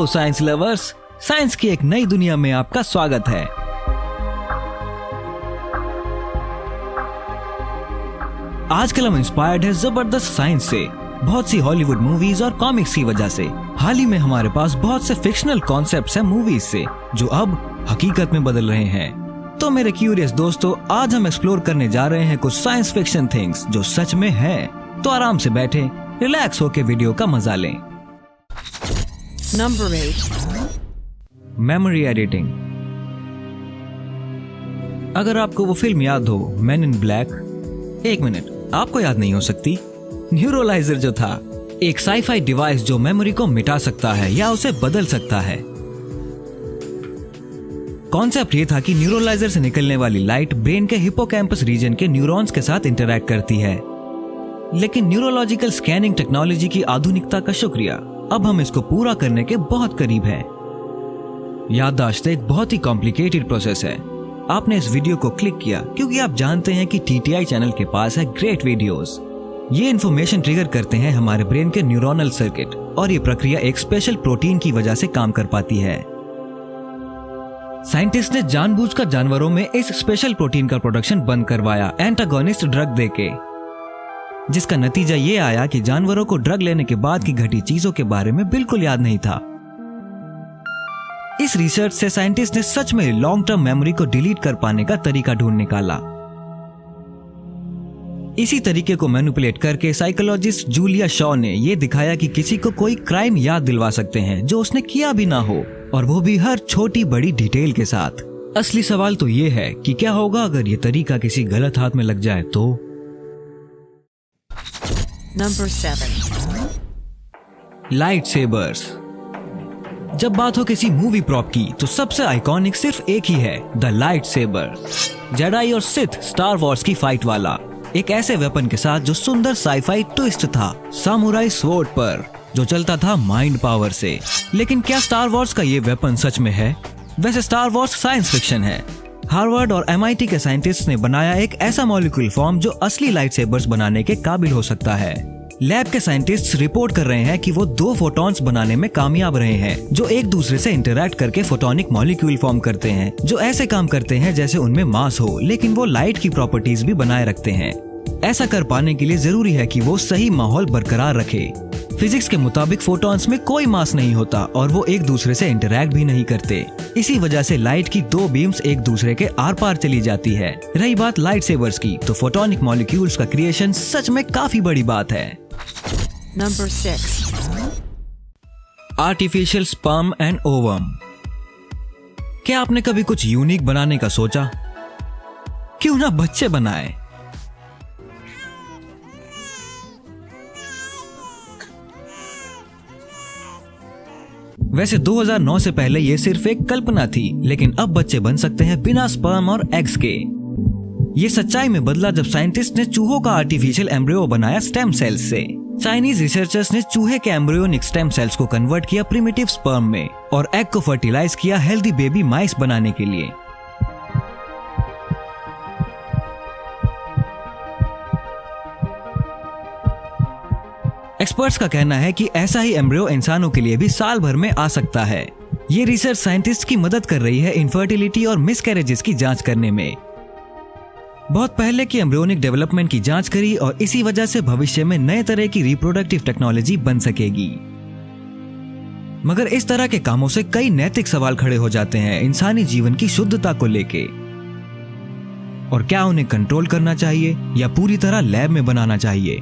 Hello science lovers, science की एक नई दुनिया में आपका स्वागत है। आजकल हम इंस्पायर्ड है जबरदस्त साइंस से, बहुत सी हॉलीवुड मूवीज और कॉमिक्स की वजह से। हाल ही में हमारे पास बहुत से फिक्शनल कॉन्सेप्ट्स हैं मूवीज से, जो अब हकीकत में बदल रहे हैं। तो मेरे क्यूरियस दोस्तों, आज हम एक्सप्लोर करने जा रहे हैं कुछ साइंस फिक्शन थिंग्स जो सच में हैं। तो आराम से बैठे, रिलैक्स होके वीडियो का मजा लें। Number 8. Memory editing. अगर आपको वो फिल्म याद हो, मैन इन ब्लैक, एक मिनट, आपको याद नहीं हो सकती? न्यूरोलाइजर जो था, एक साईफाई डिवाइस जो मेमोरी को मिटा सकता है या उसे बदल सकता है। कॉन्सेप्ट ये था कि न्यूरोलाइजर से निकलने वाली लाइट ब्रेन के हिपोकैम्पस रीजन के न्यूरॉन्स के साथ इंटरैक्ट करती है। लेकिन न्यूरोलॉजिकल स्कैनिंग टेक्नोलॉजी की आधुनिकता का शुक्रिया, अब हम इसको पूरा करने के बहुत करीब हैं। याददाश्त एक बहुत ही कॉम्प्लिकेटेड प्रोसेस है। आपने इस वीडियो को क्लिक किया क्योंकि आप जानते हैं कि TTI चैनल के पास है ग्रेट वीडियोस। ये इन्फॉर्मेशन ट्रिगर करते हैं हमारे ब्रेन के न्यूरोनल सर्किट, और ये प्रक्रिया एक स्पेशल प्रोटीन की वजह से काम कर पाती है। साइंटिस्ट ने जानबूझकर जानवरों में इस स्पेशल प्रोटीन का प्रोडक्शन बंद करवाया एंटागोनिस्ट ड्रग देके, जिसका नतीजा ये आया कि जानवरों को ड्रग लेने के बाद की घटी चीजों के बारे में बिल्कुल याद नहीं था। इस रिसर्च से साइंटिस्ट ने सच में लॉन्ग टर्म मेमोरी को डिलीट कर पाने का तरीका ढूंढ निकाला। इसी तरीके को मैनिपुलेट करके साइकोलॉजिस्ट जूलिया शॉ ने यह दिखाया कि किसी को कोई क्राइम याद दिलवा सकते हैं जो उसने किया भी ना हो, और वो भी हर छोटी बड़ी डिटेल के साथ। असली सवाल तो ये है कि क्या होगा अगर ये तरीका किसी गलत हाथ में लग जाए तो। Number 7. Light sabres. जब बात हो किसी मूवी प्रॉप की तो सबसे आइकॉनिक सिर्फ एक ही है, द लाइट सेबर। जेडाई और सिथ स्टार वॉर्स की फाइट वाला, एक ऐसे वेपन के साथ जो सुंदर साईफाई ट्विस्ट था, सामुराई स्वॉर्ड पर, जो चलता था माइंड पावर से। लेकिन क्या स्टार वॉर्स का ये वेपन सच में है? वैसे स्टार वॉर्स साइंस फिक्शन है। हार्वर्ड और MIT के साइंटिस्ट ने बनाया एक ऐसा मॉलिक्यूल फॉर्म जो असली लाइट सेबर्स बनाने के काबिल हो सकता है। लैब के साइंटिस्ट रिपोर्ट कर रहे हैं कि वो 2 फोटॉन्स बनाने में कामयाब रहे हैं, जो एक दूसरे से इंटरैक्ट करके फोटोनिक मॉलिक्यूल फॉर्म करते हैं, जो ऐसे काम करते हैं जैसे उनमें मास हो, लेकिन वो लाइट की प्रॉपर्टीज भी बनाए रखते हैं। ऐसा कर पाने के लिए जरूरी है कि वो सही माहौल बरकरार रखे। फिजिक्स के मुताबिक फोटॉन्स में कोई मास नहीं होता और वो एक दूसरे से इंटरैक्ट भी नहीं करते। इसी वजह से लाइट की 2 बीम्स एक दूसरे के आर पार चली जाती है। रही बात लाइट सेबर्स की, तो फोटोनिक मॉलिक्यूल्स का क्रिएशन सच में काफी बड़ी बात है। Number 6. Artificial sperm and ovum. क्या आपने कभी कुछ यूनिक बनाने का सोचा? क्यों ना बच्चे बनाए। वैसे 2009 से पहले ये सिर्फ एक कल्पना थी, लेकिन अब बच्चे बन सकते हैं बिना स्पर्म और एग्स के। ये सच्चाई में बदला जब साइंटिस्ट ने चूहों का आर्टिफिशियल एम्ब्रियो बनाया स्टेम सेल्स से। चाइनीज रिसर्चर्स ने चूहे के एम्ब्रियोनिक स्टेम सेल्स को कन्वर्ट किया प्रिमिटिव स्पर्म में, और एग को फर्टिलाइज किया हेल्दी बेबी माइस बनाने के लिए। एक्सपर्ट्स का कहना है कि ऐसा ही एम्ब्रियो इंसानों के लिए भी साल भर में आ सकता है। ये रिसर्च साइंटिस्ट की मदद कर रही है इनफर्टिलिटी और मिसकैरेजेस की जांच करने में। बहुत पहले की एम्ब्रियोनिक डेवलपमेंट की जांच करी, और इसी वजह से भविष्य में नए तरह की रिप्रोडक्टिव टेक्नोलॉजी बन सकेगी। मगर इस तरह के कामों से कई नैतिक सवाल खड़े हो जाते हैं इंसानी जीवन की शुद्धता को लेके। और क्या उन्हें कंट्रोल करना चाहिए या पूरी तरह लैब में बनाना चाहिए?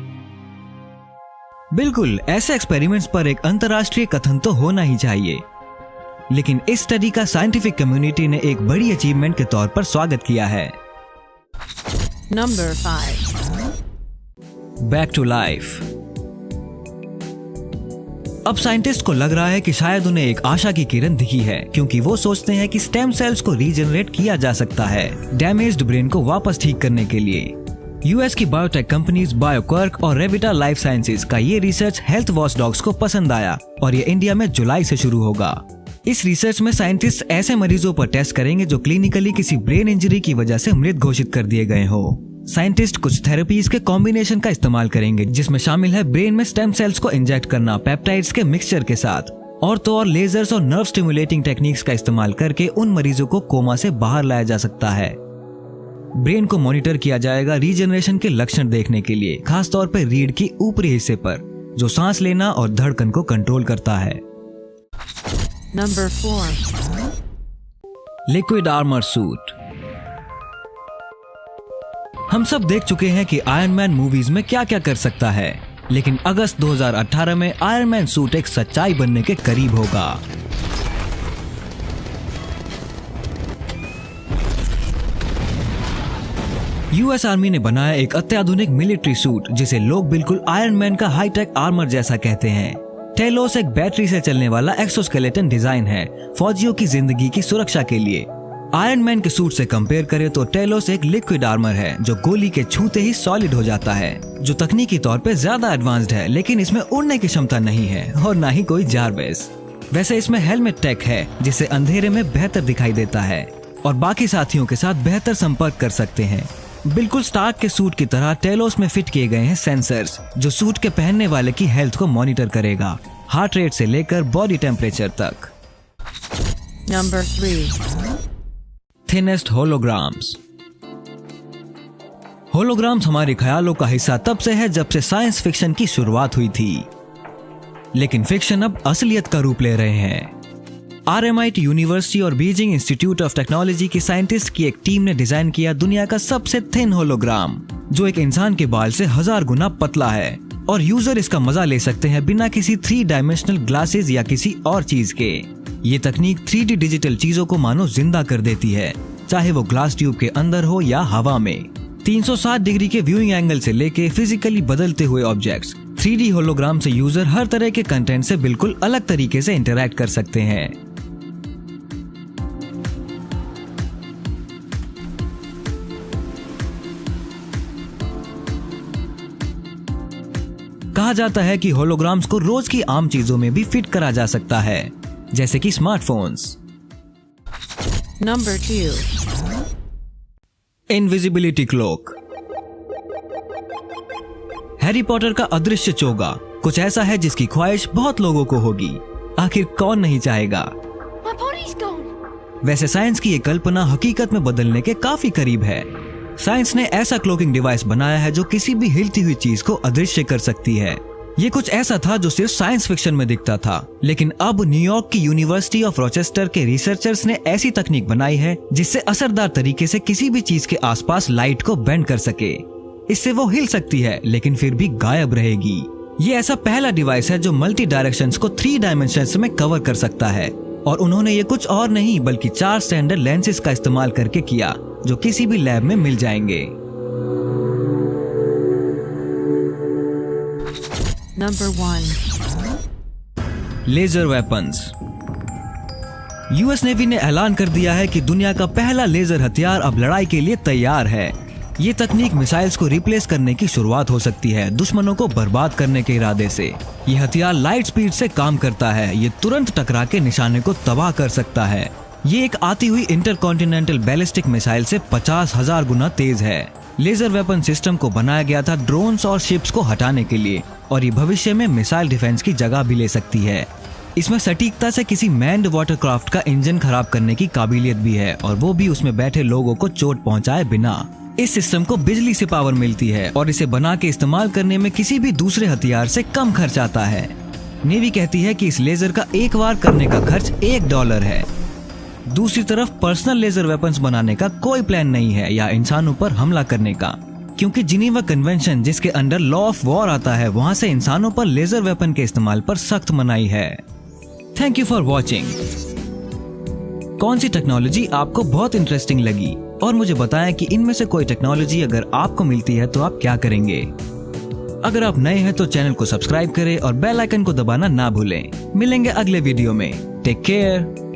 बिल्कुल, ऐसे एक्सपेरिमेंट्स पर एक अंतर्राष्ट्रीय कथन तो होना ही चाहिए। लेकिन इस स्टडी का साइंटिफिक कम्युनिटी ने एक बड़ी अचीवमेंट के तौर पर स्वागत किया है। Number 5. Back to life. अब साइंटिस्ट को लग रहा है कि शायद उन्हें एक आशा की किरण दिखी है, क्योंकि वो सोचते हैं कि स्टेम सेल्स को रीजनरेट किया जा सकता है डैमेज्ड ब्रेन को वापस ठीक करने के लिए। US की बायोटेक कंपनीज बायोक्वर्क और रेविटा लाइफ साइंसेज का ये रिसर्च हेल्थ वॉचडॉग्स को पसंद आया, और ये इंडिया में जुलाई से शुरू होगा। इस रिसर्च में साइंटिस्ट ऐसे मरीजों पर टेस्ट करेंगे जो क्लिनिकली किसी ब्रेन इंजरी की वजह से मृत घोषित कर दिए गए हो। साइंटिस्ट कुछ थेरेपीज के कॉम्बिनेशन का इस्तेमाल करेंगे, जिसमें शामिल है ब्रेन में स्टेम सेल्स को इंजेक्ट करना पेप्टाइड्स के मिक्सचर के साथ, और तो और लेजर्स और नर्व स्टिमुलेटिंग टेक्निक्स का इस्तेमाल करके उन मरीजों को कोमा से बाहर लाया जा सकता है। ब्रेन को मॉनिटर किया जाएगा रीजनरेशन के लक्षण देखने के लिए, खासतौर पर रीढ़ की ऊपरी हिस्से पर, जो सांस लेना और धड़कन को कंट्रोल करता है। Number 4. Liquid armour suit. हम सब देख चुके हैं कि आयरन मैन मूवीज में क्या क्या कर सकता है, लेकिन अगस्त 2018 में आयरन मैन सूट एक सच्चाई बनने के करीब होगा। यूएस आर्मी ने बनाया एक अत्याधुनिक मिलिट्री सूट जिसे लोग बिल्कुल आयरन मैन का हाईटेक आर्मर जैसा कहते हैं। टेलोस एक बैटरी से चलने वाला एक्सोस्केलेटन डिजाइन है फौजियों की जिंदगी की सुरक्षा के लिए। आयरन मैन के सूट से कंपेयर करें तो टेलोस एक लिक्विड आर्मर है जो गोली के छूते ही सॉलिड हो जाता है, जो तकनीकी तौर पे ज्यादा एडवांस्ड है, लेकिन इसमें उड़ने की क्षमता नहीं है और ना ही कोई जारबेस। वैसे इसमें हेलमेट टेक है जिससे अंधेरे में बेहतर दिखाई देता है और बाकी साथियों के साथ बेहतर संपर्क कर सकते हैं। बिल्कुल स्टार्क के सूट की तरह टेलोस में फिट किए गए हैं सेंसर्स जो सूट के पहनने वाले की हेल्थ को मॉनिटर करेगा, हार्ट रेट से लेकर बॉडी टेम्परेचर तक। Number 3. Thinnest holograms. होलोग्राम्स हमारे ख्यालों का हिस्सा तब से है जब से साइंस फिक्शन की शुरुआत हुई थी, लेकिन फिक्शन अब असलियत का रूप ले रहे हैं। RMIT यूनिवर्सिटी और बीजिंग इंस्टीट्यूट ऑफ टेक्नोलॉजी की साइंटिस्ट की एक टीम ने डिजाइन किया दुनिया का सबसे थिन होलोग्राम, जो एक इंसान के बाल से 1000 गुना पतला है और यूजर इसका मजा ले सकते हैं बिना किसी 3 डायमेंशनल ग्लासेस या किसी और चीज के। ये तकनीक 3D डिजिटल चीजों को मानो जिंदा कर देती है, चाहे वो ग्लास ट्यूब के अंदर हो या हवा में। 360 डिग्री के व्यूइंग एंगल से लेके फिजिकली बदलते हुए ऑब्जेक्ट्स, 3D होलोग्राम से यूजर हर तरह के कंटेंट से बिल्कुल अलग तरीके से इंटरैक्ट कर सकते हैं। कहा जाता है कि होलोग्राम्स को रोज की आम चीजों में भी फिट करा जा सकता है, जैसे कि smartphones. Number 2. Invisibility cloak. Harry Potter का अदृश्य चोगा कुछ ऐसा है जिसकी ख्वाहिश बहुत लोगों को होगी। आखिर कौन नहीं चाहेगा। वैसे साइंस की ये कल्पना हकीकत में बदलने के काफी करीब है। साइंस ने ऐसा क्लोकिंग डिवाइस बनाया है जो किसी भी हिलती हुई चीज को अदृश्य कर सकती है। ये कुछ ऐसा था जो सिर्फ साइंस फिक्शन में दिखता था, लेकिन अब न्यूयॉर्क की यूनिवर्सिटी ऑफ रोचेस्टर के रिसर्चर्स ने ऐसी तकनीक बनाई है जिससे असरदार तरीके से किसी भी चीज के आसपास लाइट को बेंड कर सके। इससे वो हिल सकती है लेकिन फिर भी गायब रहेगी। ये ऐसा पहला डिवाइस है जो मल्टी डायरेक्शंस को 3 डायमेंशंस में कवर कर सकता है, और उन्होंने ये कुछ और नहीं बल्कि 4 स्टैंडर्ड लेंसेज का इस्तेमाल करके किया जो किसी भी लैब में मिल जाएंगे। Number 1. Laser weapons. US navy ने ऐलान कर दिया है कि दुनिया का पहला लेजर हथियार अब लड़ाई के लिए तैयार है। ये तकनीक मिसाइल्स को रिप्लेस करने की शुरुआत हो सकती है, दुश्मनों को बर्बाद करने के इरादे से। ये हथियार लाइट स्पीड से काम करता है। ये तुरंत टकरा के निशाने को तबाह कर सकता है। ये एक आती हुई इंटरकॉन्टिनेंटल बैलिस्टिक मिसाइल से 50,000 गुना तेज है। लेजर वेपन सिस्टम को बनाया गया था ड्रोन्स और शिप्स को हटाने के लिए, और ये भविष्य में मिसाइल डिफेंस की जगह भी ले सकती है। इसमें सटीकता से किसी मैन्ड वाटरक्राफ्ट का इंजन खराब करने की काबिलियत भी है, और वो भी उसमें बैठे लोगों को चोट पहुंचाए बिना। इस सिस्टम को बिजली से पावर मिलती है और इसे बना के इस्तेमाल करने में किसी भी दूसरे हथियार से कम खर्च आता है। नेवी कहती है कि इस लेजर का एक बार करने का खर्च $1 है। दूसरी तरफ पर्सनल लेजर वेपन्स बनाने का कोई प्लान नहीं है या इंसानों पर हमला करने का, क्योंकि जिनीवा कन्वेंशन जिसके अंडर लॉ ऑफ वॉर आता है, वहां से इंसानों पर लेजर वेपन के इस्तेमाल पर सख्त मनाही है। Thank you for watching. कौन सी टेक्नोलॉजी आपको बहुत इंटरेस्टिंग लगी, और मुझे बताएं कि इनमें से कोई टेक्नोलॉजी अगर आपको मिलती है तो आप क्या करेंगे। अगर आप नए हैं तो चैनल को सब्सक्राइब करें और बेल आइकन को दबाना ना भूलें। मिलेंगे अगले वीडियो में। Take care.